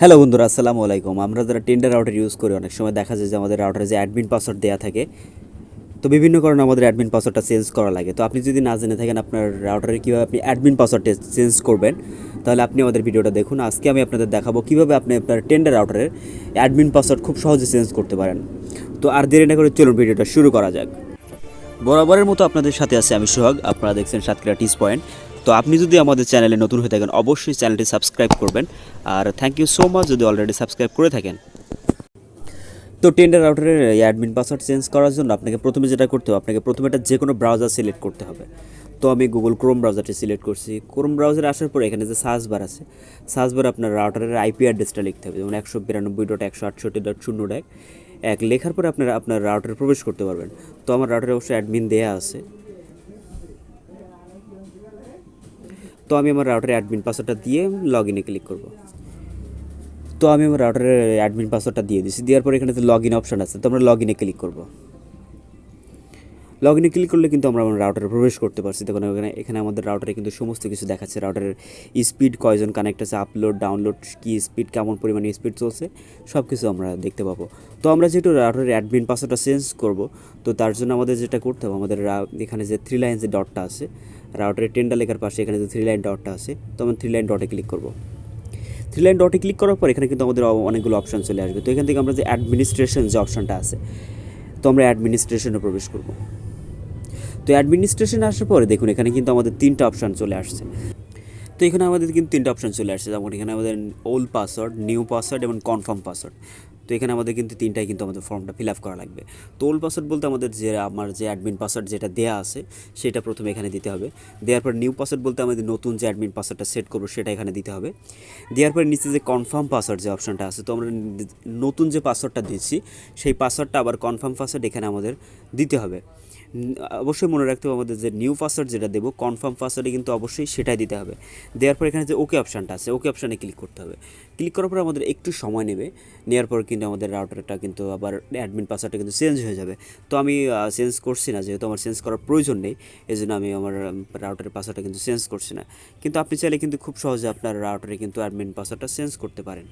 Hello বন্ধুরা, আসসালামু আলাইকুম। আমরা যারা টেন্ডার রাউটার ইউজ করি অনেক সময় দেখা যায় যে আমাদের রাউটারে যে অ্যাডমিন পাসওয়ার্ড দেওয়া থাকে, তো বিভিন্ন কারণে আমাদের অ্যাডমিন পাসওয়ার্ডটা চেঞ্জ করা লাগে। তো আপনি যদি না জেনে থাকেন আপনার রাউটারে কীভাবে আপনি অ্যাডমিন পাসওয়ার্ডটা চেঞ্জ করবেন, তাহলে আপনি আমাদের ভিডিওটা দেখুন। আজকে আমি আপনাদের দেখাবো কীভাবে আপনি আপনার টেন্ডার রাউটারের অ্যাডমিন পাসওয়ার্ড খুব সহজে চেঞ্জ করতে পারেন। তো আর দেরি না করে চলুন ভিডিওটা শুরু করা যাক। বরাবরের মতো আপনাদের সাথে আছে আমি সোহাগ। আপনারা দেখছেন সাতক্ষীরা টিস পয়েন্ট। তো আপনি যদি আমাদের চ্যানেলে নতুন হয়ে থাকেন অবশ্যই চ্যানেলটি সাবস্ক্রাইব করবেন। আর থ্যাংক ইউ সো মাচ যদি অলরেডি সাবস্ক্রাইব করে থাকেন। তো টেন্ডার রাউটারের অ্যাডমিন পাসওয়ার্ড চেঞ্জ করার জন্য আপনাকে প্রথমে যেটা করতে হবে, আপনাকে প্রথমে একটা যে কোনো ব্রাউজার সিলেক্ট করতে হবে। তো আমি গুগল ক্রোম ব্রাউজারটি সিলেক্ট করছি। ক্রোম ব্রাউজারে আসার পরে এখানে যে সার্চ বার আছে, সার্চ বারে আপনার রাউটারের আইপি অ্যাড্রেসটা লিখতে হবে, যেমন 192.168.0.1 লেখার পরে আপনারা আপনার রাউটারে প্রবেশ করতে পারবেন। তো আমার রাউটারে অবশ্যই অ্যাডমিন দেয়া আছে। তো আমি আমার রাউটারে অ্যাডমিন পাসওয়ার্ডটা দিয়ে লগ ইনে ক্লিক করব। তো আমি আমার রাউটারের অ্যাডমিন পাসওয়ার্ডটা দিয়ে দিয়েছি। দেওয়ার পরে এখানে যে লগ ইন অপশান আছে, তো আমরা লগ ইনে ক্লিক করব। লগ ইনে ক্লিক করলে কিন্তু আমরা আমার রাউটারে প্রবেশ করতে পারছি। তখন এখানে আমাদের রাউটারে কিন্তু সমস্ত কিছু দেখাচ্ছে। রাউটারের স্পিড, কয়জন কানেক্ট আছে, আপলোড ডাউনলোড কি স্পিড, কেমন পরিমাণে স্পিড চলছে, সব কিছু আমরা দেখতে পাবো। তো আমরা যেহেতু রাউটারের অ্যাডমিন পাসওয়ার্ডটা চেঞ্জ করব, তো তার জন্য আমাদের যেটা করতে হবে, আমাদের এখানে যে 3 লাইন যে ডটটা আছে, রাউটারের টেন্ডার লেখার পাশে এখানে যে 3 লাইন ডটটা আছে, তো আমরা 3 লাইন ডটে ক্লিক করব। 3 লাইন ডটে ক্লিক করার পর এখানে কিন্তু আমাদের অনেকগুলো অপশান চলে আসবে। তো এখান থেকে আমরা যে অ্যাডমিনিস্ট্রেশন যে অপশানটা আছে, তো আমরা অ্যাডমিনিস্ট্রেশনে প্রবেশ করব। তো অ্যাডমিনিস্ট্রেশন আসার পরে দেখুন এখানে কিন্তু আমাদের 3টা অপশান চলে আসছে। তো এখানে আমাদের কিন্তু 3টা অপশান চলে আসছে, যেমন এখানে আমাদের ওল্ড পাসওয়ার্ড, নিউ পাসওয়ার্ড এবং কনফার্ম পাসওয়ার্ড। তো এখানে আমাদের কিন্তু 3টাই কিন্তু আমাদের ফর্মটা ফিল আপ করা লাগবে। তো ওল্ড পাসওয়ার্ড বলতে আমাদের যে আমার যে অ্যাডমিন পাসওয়ার্ড যেটা দেওয়া আছে সেটা প্রথমে এখানে দিতে হবে। দেওয়ার পর নিউ পাসওয়ার্ড বলতে আমাদের নতুন যে অ্যাডমিন পাসওয়ার্ডটা সেট করবো সেটা এখানে দিতে হবে। দেওয়ার পরে নিচে যে কনফার্ম পাসওয়ার্ড যে অপশানটা আছে, তো আমরা নতুন যে পাসওয়ার্ডটা দিচ্ছি সেই পাসওয়ার্ডটা আবার কনফার্ম পাসওয়ার্ড এখানে আমাদের দিতে হবে। অবশ্যই মনে রাখতে হবে আমাদের যে নিউ পাসওয়ার্ড যেটা দেবো, কনফার্ম পাসওয়ার্ডে কিন্তু অবশ্যই সেটাই দিতে হবে। দেওয়ার পর এখানে যে ওকে অপশানটা আছে, ওকে অপশানে ক্লিক করতে হবে। ক্লিক করার পর আমাদের একটু সময় নেবে, নেওয়ার পর কিন্তু আমাদের রাউটারটা কিন্তু আবার অ্যাডমিন পাসওয়ার্ডটা কিন্তু চেঞ্জ হয়ে যাবে। তো আমি চেঞ্জ করছি না, যেহেতু আমার চেঞ্জ করার প্রয়োজন নেই, এই জন্য আমি আমার রাউটারের পাসওয়ার্ডটা কিন্তু চেঞ্জ করছি না। কিন্তু আপনি চাইলে কিন্তু খুব সহজে আপনার রাউটারে কিন্তু অ্যাডমিন পাসওয়ার্ডটা চেঞ্জ করতে পারেন।